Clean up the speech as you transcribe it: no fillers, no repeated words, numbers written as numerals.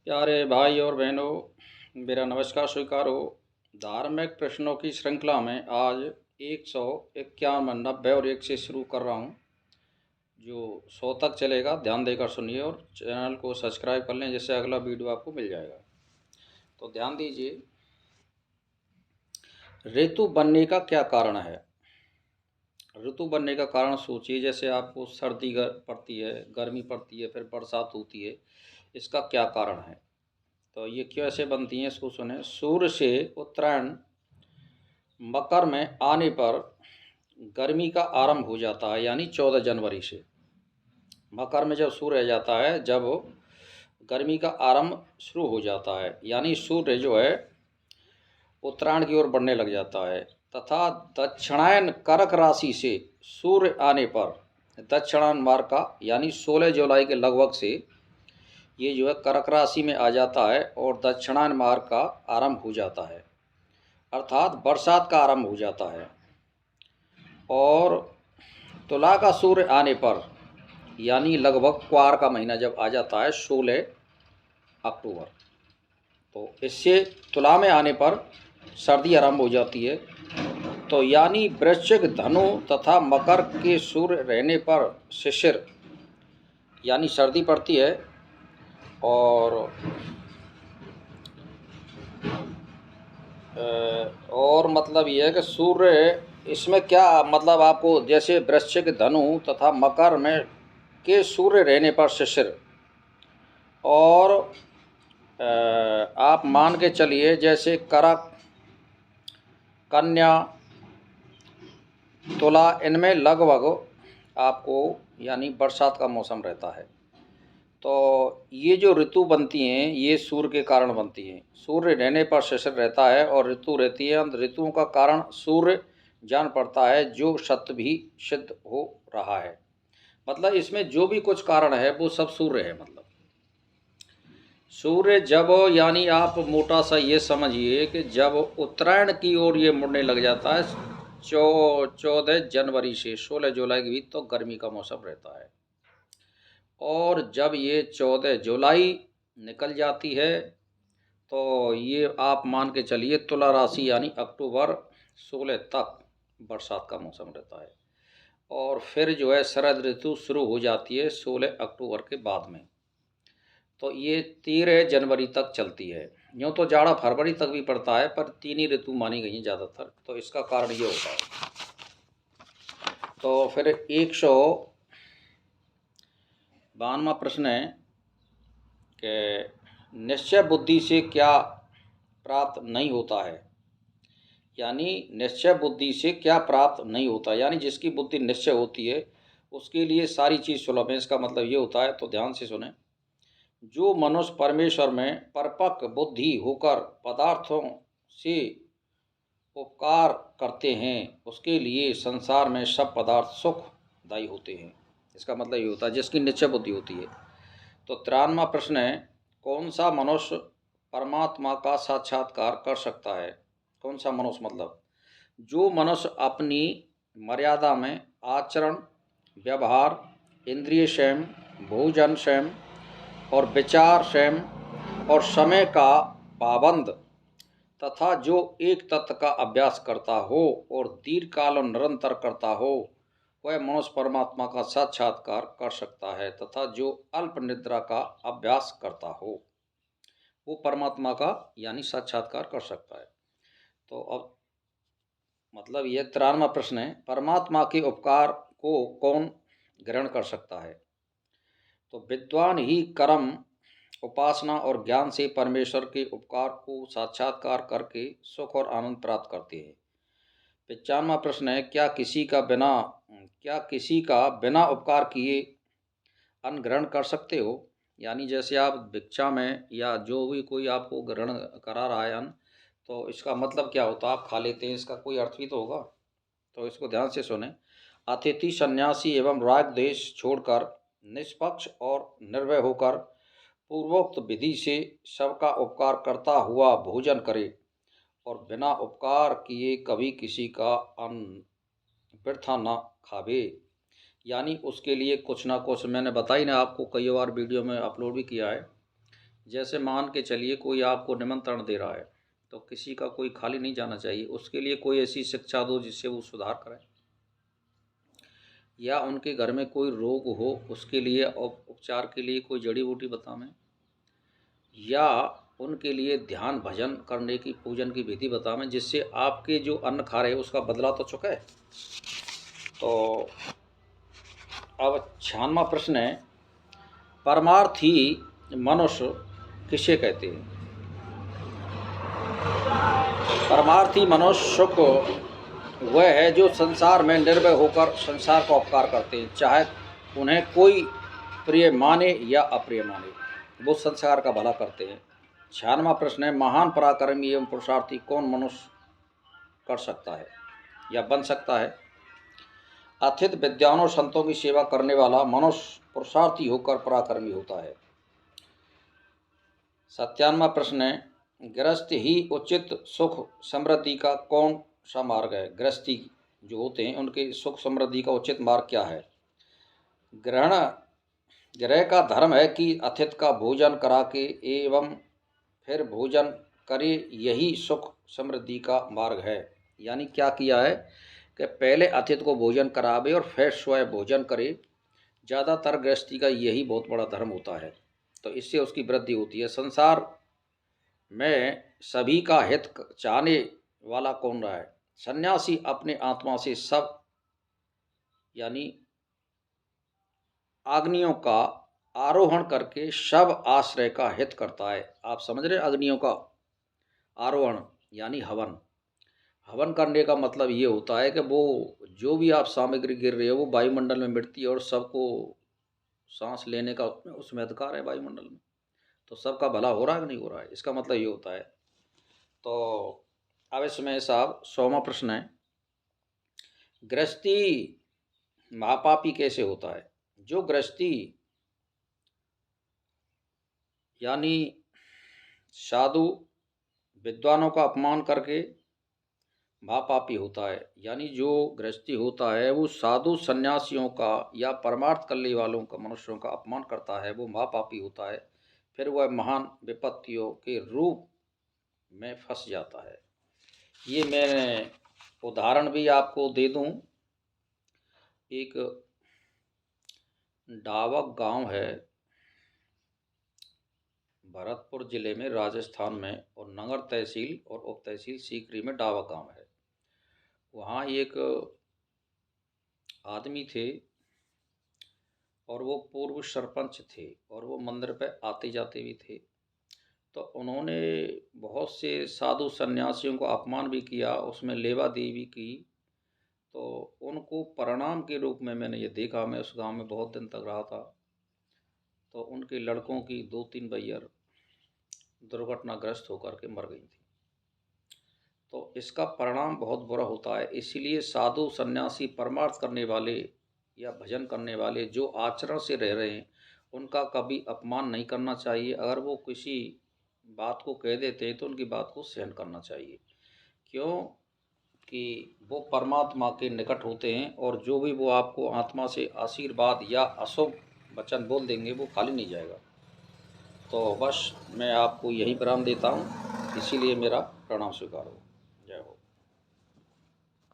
प्यारे भाई और बहनों, मेरा नमस्कार स्वीकार हो। धार्मिक प्रश्नों की श्रृंखला में आज 151, 90 और 1 से शुरू कर रहा हूँ, जो 100 तक चलेगा। ध्यान देकर सुनिए और चैनल को सब्सक्राइब कर लें, जिससे अगला वीडियो आपको मिल जाएगा। तो ध्यान दीजिए, ऋतु बनने का क्या कारण है। ऋतु बनने का कारण सोचिए। जैसे आपको सर्दी पड़ती है, गर्मी पड़ती है, फिर बरसात होती है, इसका क्या कारण है। तो ये क्यों ऐसे बनती हैं, इसको सुने। सूर्य से उत्तरायण मकर में आने पर गर्मी का आरंभ हो जाता है, यानी 14 जनवरी से। मकर में जब सूर्य आ जाता है, जब गर्मी का आरंभ शुरू हो जाता है, यानी सूर्य जो है उत्तरायण की ओर बढ़ने लग जाता है। तथा दक्षिणायन कर्क राशि से सूर्य आने पर दक्षिणायन मार्ग का, यानी 16 जुलाई के लगभग से ये जो है कर्क राशि में आ जाता है और दक्षिणायन मार्ग का आरंभ हो जाता है, अर्थात बरसात का आरंभ हो जाता है। और तुला का सूर्य आने पर, यानी लगभग क्वार का महीना जब आ जाता है 16 अक्टूबर, तो इससे तुला में आने पर सर्दी आरंभ हो जाती है। तो यानी वृश्चिक, धनु तथा मकर के सूर्य रहने पर शिशिर, यानी सर्दी पड़ती है। और मतलब ये है कि सूर्य इसमें क्या मतलब, आपको जैसे वृश्चिक, धनु तथा मकर में के सूर्य रहने पर शिशिर, और आप मान के चलिए जैसे कर्क, कन्या, तुला, इनमें लगभग आपको यानी बरसात का मौसम रहता है। तो ये जो ऋतु बनती हैं, ये सूर्य के कारण बनती हैं। सूर्य रहने पर शिशिर रहता है और ऋतु रहती है। ऋतुओं का कारण सूर्य जान पड़ता है, जो सत्य भी सिद्ध हो रहा है। मतलब इसमें जो भी कुछ कारण है वो सब सूर्य है। मतलब सूर्य जब, यानी आप मोटा सा ये समझिए कि जब उत्तरायण की ओर ये मुड़ने लग जाता है 14 जनवरी से 16 जुलाई के बीच, तो गर्मी का मौसम रहता है। और जब ये 14 जुलाई निकल जाती है, तो ये आप मान के चलिए तुला राशि, यानी अक्टूबर 16 तक बरसात का मौसम रहता है। और फिर जो है शरद ऋतु शुरू हो जाती है 16 अक्टूबर के बाद में। तो ये 13 जनवरी तक चलती है। यूँ तो जाड़ा फरवरी तक भी पड़ता है, पर 3 ही ऋतु मानी गई हैं ज़्यादातर। तो इसका कारण ये होता है। तो फिर 152वां प्रश्न है कि निश्चय बुद्धि से क्या प्राप्त नहीं होता है। यानी निश्चय बुद्धि से क्या प्राप्त नहीं होता, यानी जिसकी बुद्धि निश्चय होती है उसके लिए सारी चीज़ सुलभ है। इसका मतलब ये होता है, तो ध्यान से सुने। जो मनुष्य परमेश्वर में परिपक्व बुद्धि होकर पदार्थों से उपकार करते हैं, उसके लिए संसार में सब पदार्थ सुखदायी होते हैं। इसका मतलब ये होता है जिसकी निश्चय बुद्धि होती है। तो 93वां प्रश्न है, कौन सा मनुष्य परमात्मा का साक्षात्कार कर सकता है। कौन सा मनुष्य मतलब जो मनुष्य अपनी मर्यादा में आचरण, व्यवहार, इंद्रिय संयम, भोजन संयम और विचार संयम और समय का पाबंद तथा जो एक तत्व का अभ्यास करता हो और दीर्घ काल और निरंतर करता हो, वह मनुष्य परमात्मा का साक्षात्कार कर सकता है। तथा जो अल्प निद्रा का अभ्यास करता हो, वो परमात्मा का यानी साक्षात्कार कर सकता है। तो अब मतलब यह 93वां प्रश्न है, परमात्मा के उपकार को कौन ग्रहण कर सकता है। तो विद्वान ही कर्म, उपासना और ज्ञान से परमेश्वर के उपकार को साक्षात्कार करके सुख और आनंद प्राप्त करते हैं। 95वां प्रश्न है, क्या किसी का बिना उपकार किए अन्न ग्रहण कर सकते हो। यानी जैसे आप भिक्षा में या जो भी कोई आपको ग्रहण करा रहा है अन्न, तो इसका मतलब क्या होता है, आप खा लेते हैं, इसका कोई अर्थ भी तो होगा। तो इसको ध्यान से सुने। अतिथि, सन्यासी एवं राग देश छोड़कर निष्पक्ष और निर्भय होकर पूर्वोक्त विधि से सबका उपकार करता हुआ भोजन करे और बिना उपकार किए कभी किसी का अन्न वृथा न खावे। यानी उसके लिए कुछ ना कुछ, मैंने बताई ना आपको, कई बार वीडियो में अपलोड भी किया है, जैसे मान के चलिए कोई आपको निमंत्रण दे रहा है तो किसी का कोई खाली नहीं जाना चाहिए, उसके लिए कोई ऐसी शिक्षा दो जिससे वो सुधार करें। या उनके घर में कोई रोग हो उसके लिए उपचार के लिए कोई जड़ी बूटी बतावें, या उनके लिए ध्यान भजन करने की पूजन की विधि बतावें, जिससे आपके जो अन्न खा रहे उसका बदला तो चुके। तो अब 96वां प्रश्न है, परमार्थी मनुष्य किसे कहते हैं? परमार्थी मनुष्य को वह है जो संसार में निर्भय होकर संसार का उपकार करते हैं, चाहे उन्हें कोई प्रिय माने या अप्रिय माने, वो संसार का भला करते हैं। 96वां प्रश्न है, महान पराक्रमी एवं पुरुषार्थी कौन मनुष्य कर सकता है या बन सकता है? अथित विद्वानों संतों की सेवा करने वाला मनुष्य पुरुषार्थी होकर पराक्रमी होता है। 97वां प्रश्न है, गृहस्थ ही उचित सुख समृद्धि का कौन सा मार्ग है? गृहस्थी जो होते हैं उनके सुख समृद्धि का उचित मार्ग क्या है? गृह का धर्म है कि अतिथि का भोजन करा के एवं फिर भोजन करे, यही सुख समृद्धि का मार्ग है। यानी क्या किया है कि पहले अतिथि को भोजन करावे और फिर स्वयं भोजन करे। ज़्यादातर गृहस्थी का यही बहुत बड़ा धर्म होता है, तो इससे उसकी वृद्धि होती है। संसार में सभी का हित चाहने वाला कौन रहा है? सन्यासी अपने आत्मा से सब यानी अग्नियों का आरोहण करके सब आश्रय का हित करता है। आप समझ रहे हैं? अग्नियों का आरोहण यानी हवन। हवन करने का मतलब ये होता है कि वो जो भी आप सामग्री गिर रही है वो वायुमंडल में मिटती है और सबको सांस लेने का उसमें अधिकार है वायुमंडल में, तो सबका भला हो रहा है कि नहीं हो रहा है, इसका मतलब ये होता है। तो अब इसमें साहब 100वां प्रश्न है, गृहस्थी महापापी कैसे होता है? जो गृहस्थी यानी साधु विद्वानों का अपमान करके महापापी होता है, यानी जो गृहस्थी होता है वो साधु सन्यासियों का या परमार्थ करने वालों का मनुष्यों का अपमान करता है, वो महापापी होता है। फिर वह महान विपत्तियों के रूप में फंस जाता है। ये मैं उदाहरण भी आपको दे दूं। एक डावक गांव है भरतपुर जिले में राजस्थान में, और नगर तहसील और उप तहसील सीकरी में डावक गांव है। वहाँ एक आदमी थे और वो पूर्व सरपंच थे और वो मंदिर पे आते जाते भी थे। तो उन्होंने बहुत से साधु सन्यासियों को अपमान भी किया, उसमें लेवा दी भी की। तो उनको परिणाम के रूप में मैंने ये देखा, मैं उस गांव में बहुत दिन तक रहा था, तो उनके लड़कों की 2-3 बैयर दुर्घटनाग्रस्त होकर के मर गई थी। तो इसका परिणाम बहुत बुरा होता है। इसीलिए साधु सन्यासी परमार्थ करने वाले या भजन करने वाले जो आचरण से रह रहे हैं उनका कभी अपमान नहीं करना चाहिए। अगर वो किसी बात को कह देते हैं तो उनकी बात को सहन करना चाहिए, क्यों कि वो परमात्मा के निकट होते हैं और जो भी वो आपको आत्मा से आशीर्वाद या अशुभ वचन बोल देंगे वो खाली नहीं जाएगा। तो बस मैं आपको यही प्रणाम देता हूँ, इसीलिए मेरा प्रणाम स्वीकार हो।